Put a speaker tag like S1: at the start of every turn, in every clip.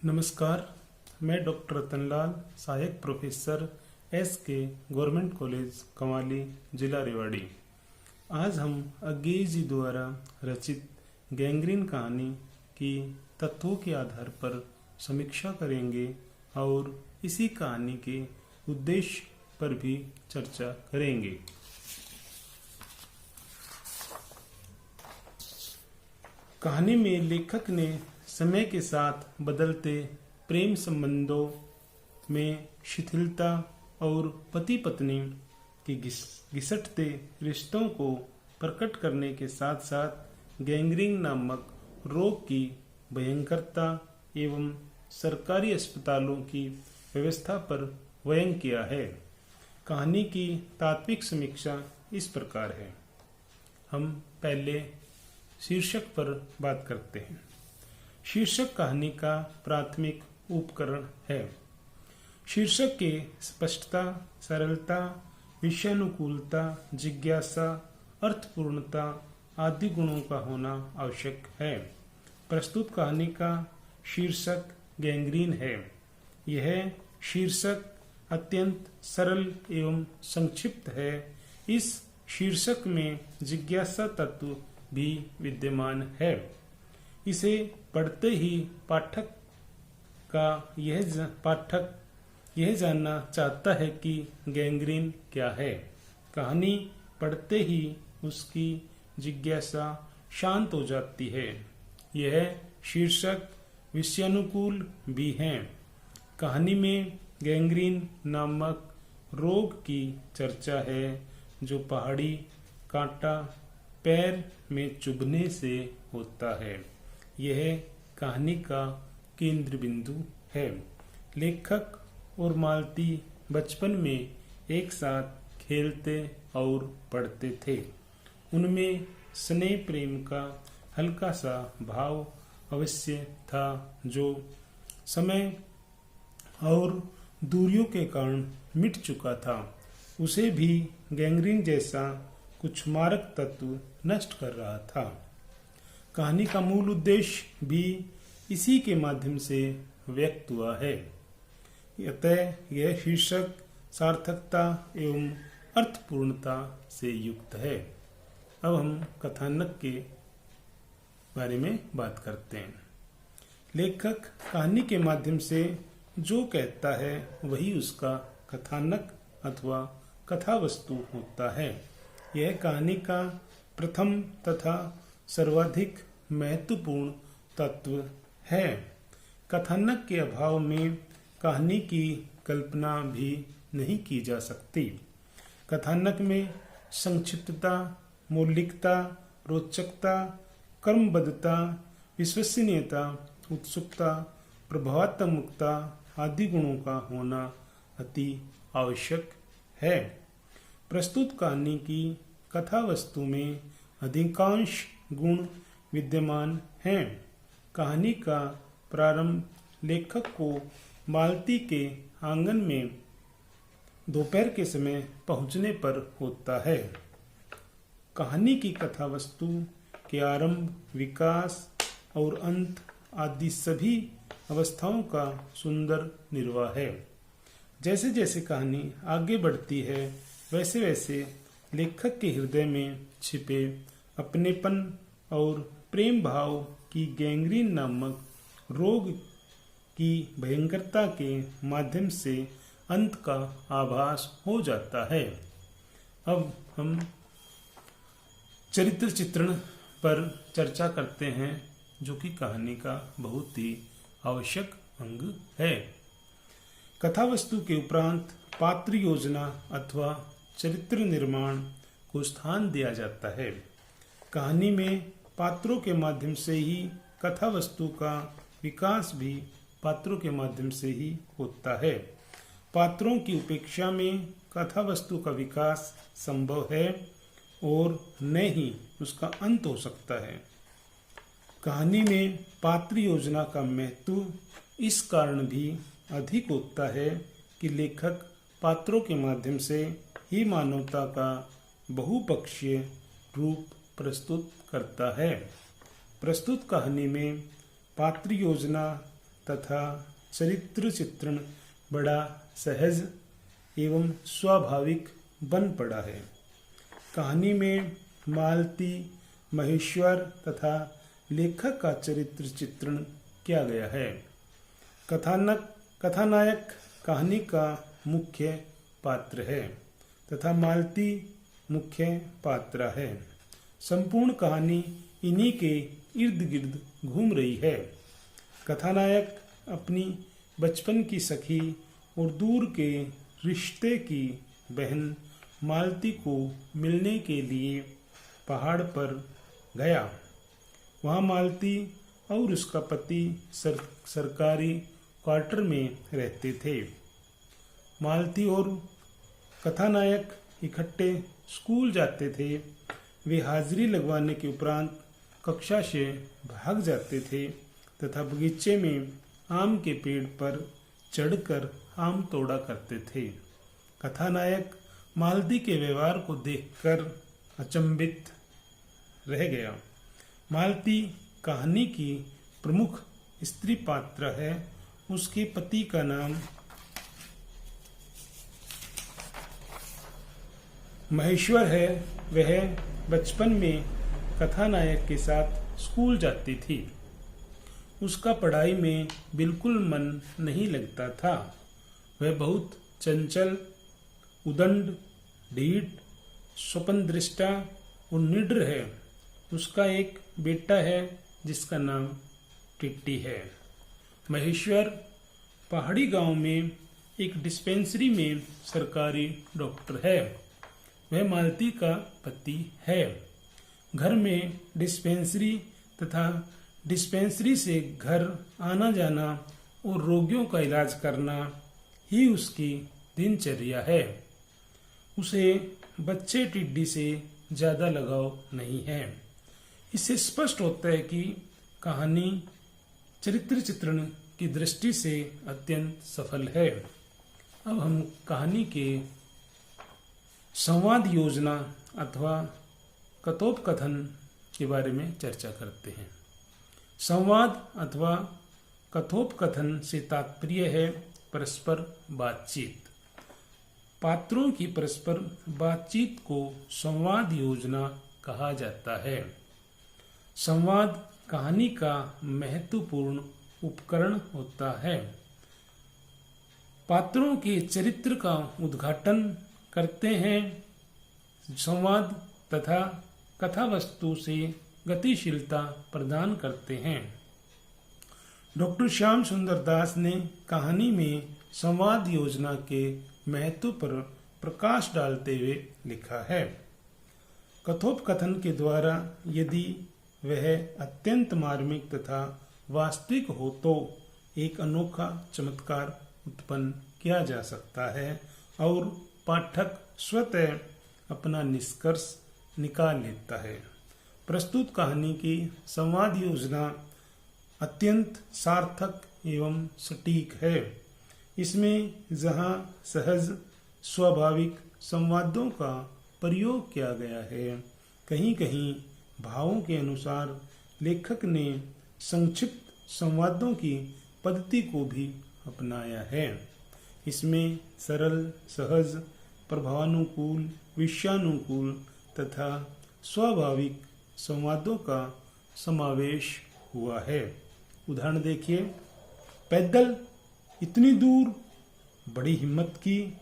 S1: नमस्कार, मैं डॉक्टर रतनलाल, सहायक प्रोफेसर SK गवर्नमेंट कॉलेज कमाली, जिला रेवाड़ी। आज हम अज्ञेय जी द्वारा रचित गैंग्रीन कहानी की तत्वों के आधार पर समीक्षा करेंगे और इसी कहानी के उद्देश्य पर भी चर्चा करेंगे। कहानी में लेखक ने समय के साथ बदलते प्रेम संबंधों में शिथिलता और पति पत्नी के घिसटते रिश्तों को प्रकट करने के साथ साथ गैंग्रीन नामक रोग की भयंकरता एवं सरकारी अस्पतालों की व्यवस्था पर व्यंग किया है। कहानी की तात्विक समीक्षा इस प्रकार है। हम पहले शीर्षक पर बात करते हैं। शीर्षक कहानी का प्राथमिक उपकरण है। शीर्षक के स्पष्टता, सरलता, विषयानुकूलता, जिज्ञासा, अर्थपूर्णता आदि गुणों का होना आवश्यक है। प्रस्तुत कहानी का शीर्षक गैंग्रीन है। यह शीर्षक अत्यंत सरल एवं संक्षिप्त है। इस शीर्षक में जिज्ञासा तत्व भी विद्यमान है। इसे पढ़ते ही पाठक यह जानना चाहता है कि गैंग्रीन क्या है। कहानी पढ़ते ही उसकी जिज्ञासा शांत हो जाती है। यह शीर्षक विषयानुकूल भी है। कहानी में गैंग्रीन नामक रोग की चर्चा है जो पहाड़ी कांटा पैर में चुभने से होता है। यह कहानी का केंद्र बिंदु है। लेखक और मालती बचपन में एक साथ खेलते और पढ़ते थे। उनमें स्नेह प्रेम का हल्का सा भाव अवश्य था जो समय और दूरियों के कारण मिट चुका था। उसे भी गैंग्रीन जैसा कुछ मारक तत्व नष्ट कर रहा था। कहानी का मूल उद्देश्य भी इसी के माध्यम से व्यक्त हुआ है। अतः यह शीर्षक सार्थकता एवं अर्थपूर्णता से युक्त है। अब हम कथानक के बारे में बात करते हैं। लेखक कहानी के माध्यम से जो कहता है वही उसका कथानक अथवा कथा वस्तु होता है। यह कहानी का प्रथम तथा सर्वाधिक महत्वपूर्ण तत्व है। कथानक के अभाव में कहानी की कल्पना भी नहीं की जा सकती। कथानक में संक्षिप्तता, मौलिकता, रोचकता, क्रमबद्धता, विश्वसनीयता, उत्सुकता, प्रभावत्मकता आदि गुणों का होना अति आवश्यक है। प्रस्तुत कहानी की कथा वस्तु में अधिकांश गुण विद्यमान हैं। कहानी का प्रारंभ लेखक को मालती के आंगन में दोपहर के समय पहुंचने पर होता है। कहानी की कथा वस्तु के आरंभ, विकास और अंत आदि सभी अवस्थाओं का सुंदर निर्वाह है। जैसे जैसे कहानी आगे बढ़ती है वैसे वैसे लेखक के हृदय में छिपे अपनेपन और प्रेम भाव की गैंग्रीन नामक रोग की भयंकरता के माध्यम से अंत का आभास हो जाता है। अब हम चरित्र चित्रण पर चर्चा करते हैं जो कि कहानी का बहुत ही आवश्यक अंग है। कथा वस्तु के उपरांत पात्र योजना अथवा चरित्र निर्माण को स्थान दिया जाता है। कहानी में पात्रों के माध्यम से ही कथा वस्तु का विकास भी पात्रों के माध्यम से ही होता है। पात्रों की उपेक्षा में कथा वस्तु का विकास संभव है और न ही उसका अंत हो सकता है। कहानी में पात्र योजना का महत्व इस कारण भी अधिक होता है कि लेखक पात्रों के माध्यम से ही मानवता का बहुपक्षीय रूप प्रस्तुत करता है। प्रस्तुत कहानी में पात्र योजना तथा चरित्र चित्रण बड़ा सहज एवं स्वाभाविक बन पड़ा है। कहानी में मालती, महेश्वर तथा लेखक का चरित्र चित्रण किया गया है। कथानायक कहानी का मुख्य पात्र है तथा मालती मुख्य पात्र है। संपूर्ण कहानी इन्हीं के इर्द गिर्द घूम रही है। कथानायक अपनी बचपन की सखी और दूर के रिश्ते की बहन मालती को मिलने के लिए पहाड़ पर गया। वहाँ मालती और उसका पति सरकारी क्वार्टर में रहते थे। मालती और कथानायक इकट्ठे स्कूल जाते थे। वे हाजिरी लगवाने के उपरांत कक्षा से भाग जाते थे तथा बगीचे में आम के पेड़ पर चढ़कर आम तोड़ा करते थे। कथानायक मालती के व्यवहार को देखकर अचंभित रह गया। मालती कहानी की प्रमुख स्त्री पात्र है। उसके पति का नाम महेश्वर है। वह बचपन में कथानायक के साथ स्कूल जाती थी। उसका पढ़ाई में बिल्कुल मन नहीं लगता था। वह बहुत चंचल, उदंड, ढीठ, स्वप्नदृष्टा और निडर है। उसका एक बेटा है जिसका नाम टिट्टी है। महेश्वर पहाड़ी गांव में एक डिस्पेंसरी में सरकारी डॉक्टर है। वह मालती का पति है। घर में डिस्पेंसरी तथा डिस्पेंसरी से घर आना जाना और रोगियों का इलाज करना ही उसकी दिनचर्या है। उसे बच्चे टिड्डी से ज्यादा लगाव नहीं है। इससे स्पष्ट होता है कि कहानी चरित्र चित्रण की दृष्टि से अत्यंत सफल है। अब हम कहानी के संवाद योजना अथवा कथोपकथन के बारे में चर्चा करते हैं। संवाद अथवा कथोपकथन से तात्पर्य है परस्पर बातचीत। पात्रों की परस्पर बातचीत को संवाद योजना कहा जाता है। संवाद कहानी का महत्वपूर्ण उपकरण होता है। पात्रों के चरित्र का उद्घाटन करते हैं। संवाद तथा कथा वस्तु से गतिशीलता प्रदान करते हैं। डॉक्टर श्याम सुंदर दास ने कहानी में संवाद योजना के महत्व पर प्रकाश डालते हुए लिखा है। कथोपकथन के द्वारा यदि वह अत्यंत मार्मिक तथा वास्तविक हो तो एक अनोखा चमत्कार उत्पन्न किया जा सकता है और पाठक स्वतः अपना निष्कर्ष निकाल लेता है। प्रस्तुत कहानी की संवाद योजना अत्यंत सार्थक एवं सटीक है। इसमें जहाँ सहज स्वाभाविक संवादों का प्रयोग किया गया है, कहीं कहीं भावों के अनुसार लेखक ने संक्षिप्त संवादों की पद्धति को भी अपनाया है। इसमें सरल, सहज, प्रभावानुकूल, विषयानुकूल तथा स्वाभाविक संवादों का समावेश हुआ है। उदाहरण देखिए। पैदल इतनी दूर, बड़ी हिम्मत की,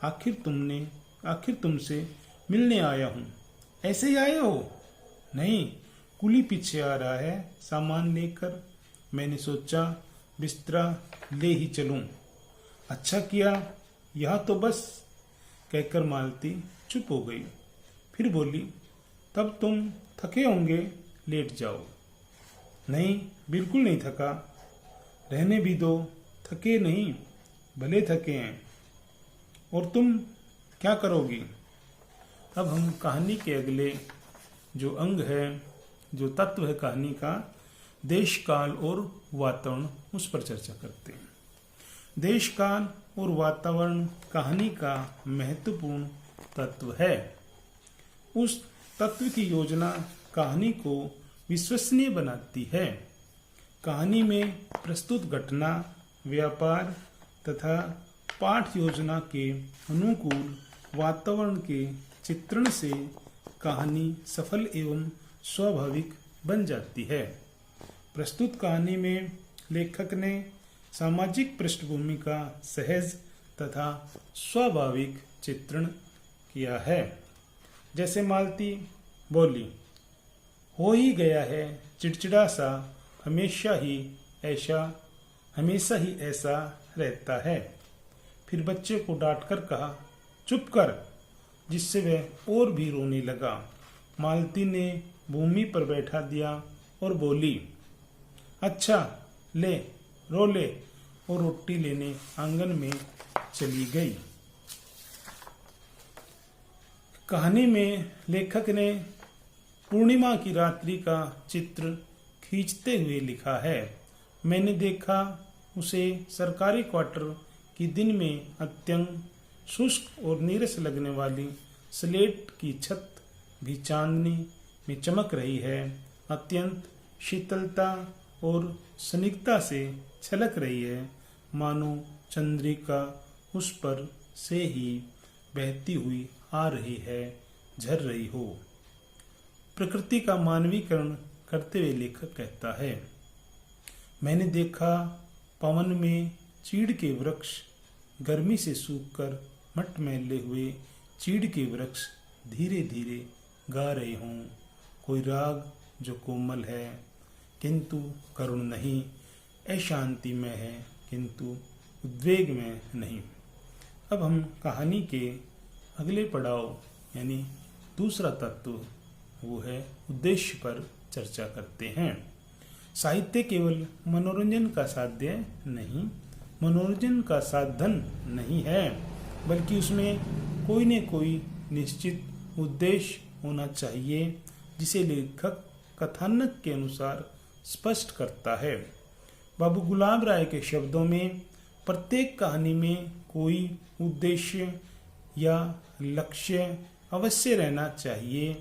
S1: आखिर तुमसे मिलने आया हूँ। ऐसे ही आए हो? नहीं, कुली पीछे आ रहा है सामान लेकर। मैंने सोचा बिस्तरा ले ही चलूं। अच्छा किया, यहाँ तो बस, कहकर मालती चुप हो गई। फिर बोली, तब तुम थके होंगे, लेट जाओ। नहीं, बिल्कुल नहीं थका। रहने भी दो, थके नहीं, भले थके हैं। और तुम क्या करोगी? अब हम कहानी के अगले जो अंग है, जो तत्व है कहानी का, देश काल और वातावरण, उस पर चर्चा करते हैं। देश काल और वातावरण कहानी का महत्वपूर्ण तत्व है। उस तत्व की योजना कहानी को विश्वसनीय बनाती है। कहानी में प्रस्तुत घटना, व्यापार तथा पाठ योजना के अनुकूल वातावरण के चित्रण से कहानी सफल एवं स्वाभाविक बन जाती है। प्रस्तुत कहानी में लेखक ने सामाजिक पृष्ठभूमि का सहज तथा स्वाभाविक चित्रण किया है। जैसे मालती बोली, हो ही गया है चिड़चिड़ा सा, हमेशा ही ऐसा रहता है। फिर बच्चे को डांटकर कहा, चुप कर, जिससे वह और भी रोने लगा। मालती ने भूमि पर बैठा दिया और बोली, अच्छा ले, रो ले, और रोटी लेने आंगन में चली गई। कहानी में लेखक ने पूर्णिमा की रात्रि का चित्र खींचते हुए लिखा है। मैंने देखा उसे सरकारी क्वार्टर की दिन में अत्यंत शुष्क और नीरस लगने वाली स्लेट की छत भी चांदनी में चमक रही है, अत्यंत शीतलता और स्निग्धता से छलक रही है, मानो चंद्रिका उस पर से ही बहती हुई आ रही है, झर रही हो। प्रकृति का मानवीकरण करते हुए लेखक कहता है, मैंने देखा पवन में चीड़ के वृक्ष गर्मी से सूखकर मटमैले हुए चीड़ के वृक्ष धीरे धीरे गा रहे हों कोई राग जो कोमल है किंतु करुण नहीं, अशांति में है किंतु उद्वेग में नहीं। अब हम कहानी के अगले पड़ाव यानी दूसरा तत्व वो है उद्देश्य पर चर्चा करते हैं। साहित्य केवल मनोरंजन का साध्य नहीं, मनोरंजन का साधन नहीं है, बल्कि उसमें कोई न कोई निश्चित उद्देश्य होना चाहिए जिसे लेखक कथानक के अनुसार स्पष्ट करता है। बाबू गुलाब राय के शब्दों में प्रत्येक कहानी में कोई उद्देश्य या लक्ष्य अवश्य रहना चाहिए।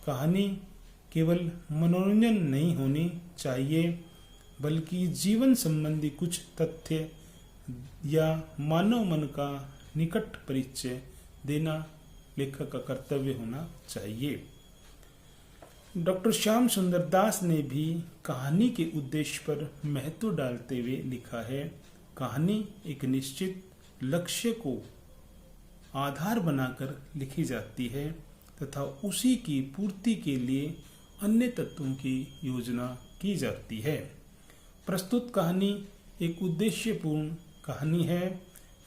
S1: कहानी केवल मनोरंजन नहीं होनी चाहिए, बल्कि जीवन संबंधी कुछ तथ्य या मानव मन का निकट परिचय देना लेखक का कर्तव्य होना चाहिए। डॉक्टर श्याम सुंदर दास ने भी कहानी के उद्देश्य पर महत्व डालते हुए लिखा है, कहानी एक निश्चित लक्ष्य को आधार बनाकर लिखी जाती है तथा उसी की पूर्ति के लिए अन्य तत्वों की योजना की जाती है। प्रस्तुत कहानी एक उद्देश्यपूर्ण कहानी है।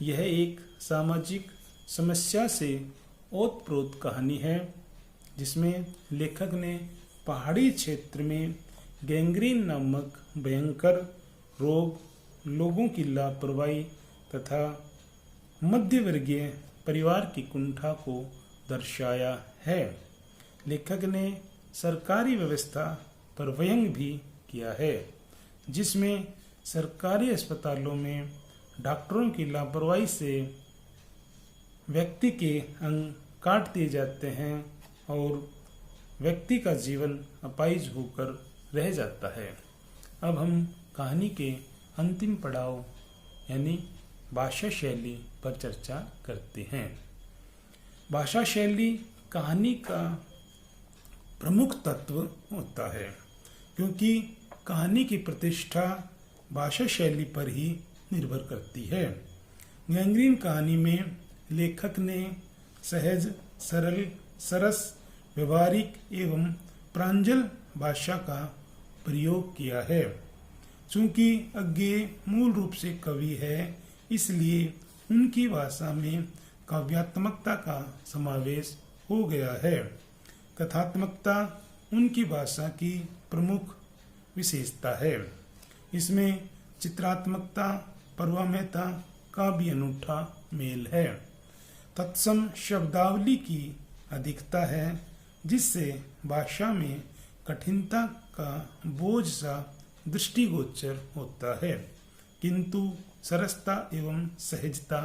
S1: यह एक सामाजिक समस्या से ओतप्रोत कहानी है जिसमें लेखक ने पहाड़ी क्षेत्र में गैंग्रीन नामक भयंकर रोग, लोगों की लापरवाही तथा मध्यवर्गीय परिवार की कुंठा को दर्शाया है। लेखक ने सरकारी व्यवस्था पर व्यंग भी किया है, जिसमें सरकारी अस्पतालों में डॉक्टरों की लापरवाही से व्यक्ति के अंग काट दिए जाते हैं और व्यक्ति का जीवन अपाहिज होकर रह जाता है। अब हम कहानी के अंतिम पड़ाव यानी भाषा शैली पर चर्चा करते हैं। भाषा शैली कहानी का प्रमुख तत्व होता है, क्योंकि कहानी की प्रतिष्ठा भाषा शैली पर ही निर्भर करती है। गैंग्रीन कहानी में लेखक ने सहज, सरल, सरस, व्यवहारिक एवं प्रांजल भाषा का प्रयोग किया है। चूंकि अज्ञेय मूल रूप से कवि है, इसलिए उनकी भाषा में काव्यात्मकता का समावेश हो गया है। कथात्मकता उनकी भाषा की प्रमुख विशेषता है। इसमें चित्रात्मकता, परवाम्यता का भी अनूठा मेल है। तत्सम शब्दावली की अधिकता है, जिससे भाषा में कठिनता का बोझ सा दृष्टिगोचर होता है, किंतु सरसता एवं सहजता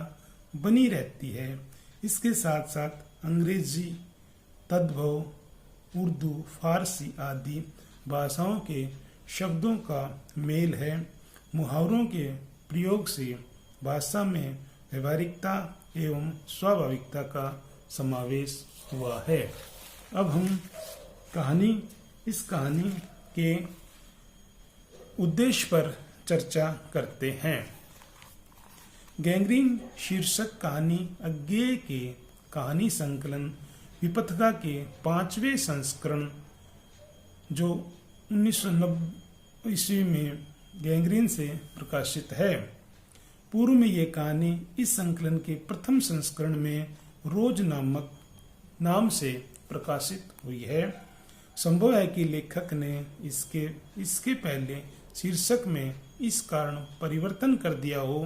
S1: बनी रहती है। इसके साथ साथ अंग्रेजी, तद्भव, उर्दू, फारसी आदि भाषाओं के शब्दों का मेल है। मुहावरों के प्रयोग से भाषा में व्यवहारिकता एवं स्वाभाविकता का समावेश हुआ है। अब हम इस कहानी के उद्देश्य पर चर्चा करते हैं। गैंग्रीन शीर्षक कहानी अज्ञेय के कहानी संकलन विपथका के 5वें संस्करण जो 1990 ईस्वी में गैंग्रीन से प्रकाशित है। पूर्व में यह कहानी इस संकलन के प्रथम संस्करण में रोज नाम से प्रकाशित हुई है। संभव है कि लेखक ने इसके पहले शीर्षक में इस कारण परिवर्तन कर दिया हो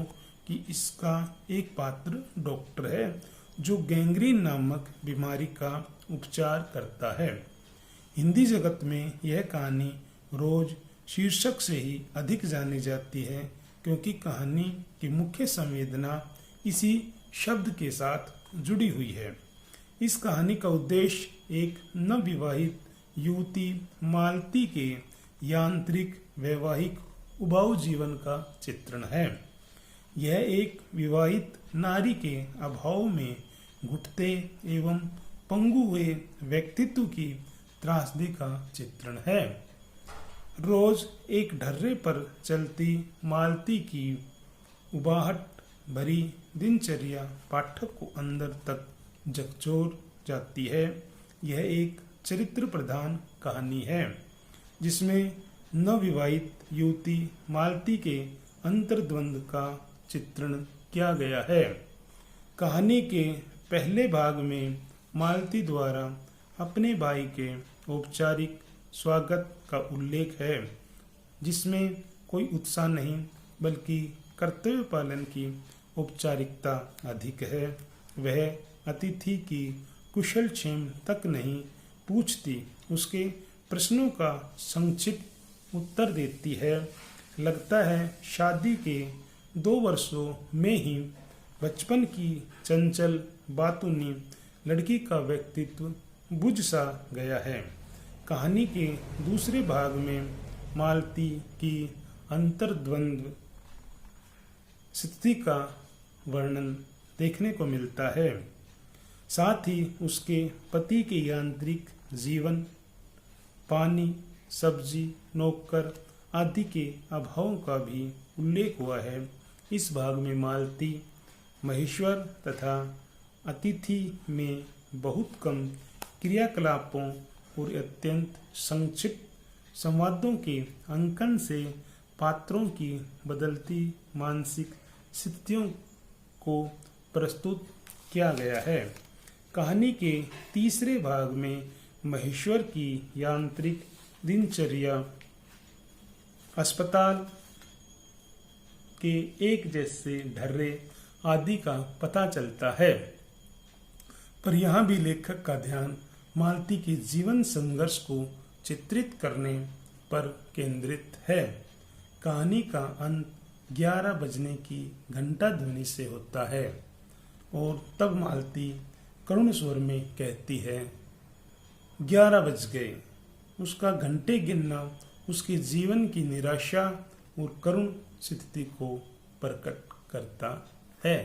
S1: कि इसका एक पात्र डॉक्टर है जो गैंग्रीन नामक बीमारी का उपचार करता है। हिंदी जगत में यह कहानी रोज शीर्षक से ही अधिक जानी जाती है क्योंकि कहानी की मुख्य संवेदना इसी शब्द के साथ जुड़ी हुई है। इस कहानी का उद्देश्य एक नवविवाहित युवती मालती के यांत्रिक वैवाहिक उबाऊ जीवन का चित्रण है। यह एक विवाहित नारी के अभाव में घुटते एवं पंगु हुए व्यक्तित्व की त्रासदी का चित्रण है। रोज एक ढर्रे पर चलती मालती की उबाहट भरी दिनचर्या पाठक को अंदर तक झकझोर जाती है। यह एक चरित्र प्रधान कहानी है जिसमें नवविवाहित युवती मालती के अंतर्द्वंद का चित्रण किया गया है। कहानी के पहले भाग में मालती द्वारा अपने भाई के औपचारिक स्वागत का उल्लेख है जिसमें कोई उत्साह नहीं बल्कि कर्तव्य पालन की औपचारिकता अधिक है। वह अतिथि की कुशल क्षेम तक नहीं पूछती, उसके प्रश्नों का संक्षिप्त उत्तर देती है। लगता है शादी के 2 वर्षों में ही बचपन की चंचल बातों ने लड़की का व्यक्तित्व बुझ सा गया है। कहानी के दूसरे भाग में मालती की अंतर्द्वंद स्थिति का वर्णन देखने को मिलता है। साथ ही उसके पति के यांत्रिक जीवन, पानी, सब्जी, नौकर आदि के अभावों का भी उल्लेख हुआ है। इस भाग में मालती, महेश्वर तथा अतिथि में बहुत कम क्रियाकलापों और अत्यंत संक्षिप्त संवादों के अंकन से पात्रों की बदलती मानसिक स्थितियों को प्रस्तुत किया गया है। कहानी के तीसरे भाग में महेश्वर की यांत्रिक दिनचर्या, अस्पताल के एक जैसे ढर्रे आदि का पता चलता है। पर यहाँ भी लेखक का ध्यान मालती के जीवन संघर्ष को चित्रित करने पर केंद्रित है। कहानी का अंत 11 बजने की घंटा ध्वनि से होता है और तब मालती करुण स्वर में कहती है, 11 बज गए। उसका घंटे गिनना उसके जीवन की निराशा और करुण स्थिति को प्रकट करता है।